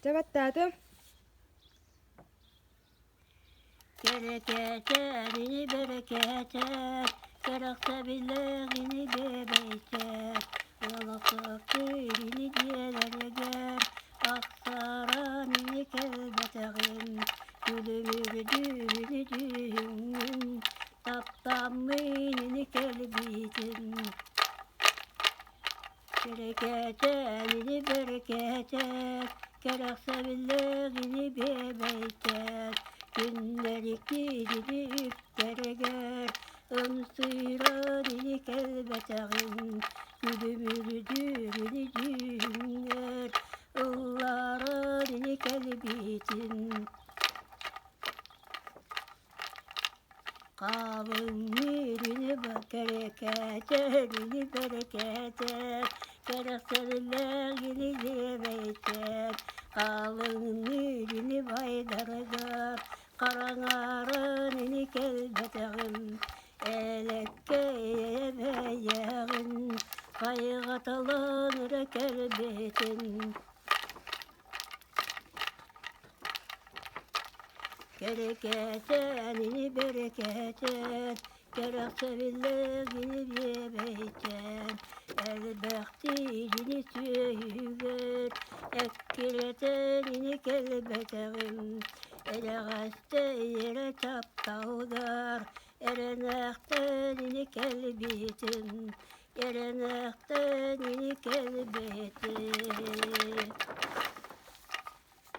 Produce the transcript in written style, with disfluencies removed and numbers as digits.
Jabattadım. Kereketeni bereketet, kerekse billeğini bebeytet, yolaksak dilini diyeler aksaranini kelbeteğim, gülümür düğünü düğün, taptamminini kelbitin. Kereketenini bereketet, kerekse billeğini bebeytet, günlerik dili üptereger, ön sıyranini kelbeteğin, gülümür düğünü düğünler, ıllarını kelbitin. Kalın mirini kereketenini bereketet, kerekselerini demeytet, kalın mirini baydargar, karanarını kelbeteğim, elekkeye beyeğin, kaygatalınır kelbetin. Kereketenini bereketet, kerekse billeğini bebeytet, elbektilini tüyüver, ekkiretenini kelbeteğim, eleğeste yere taptağlar, erenektenini kelbitin, erenektenini kelbitin.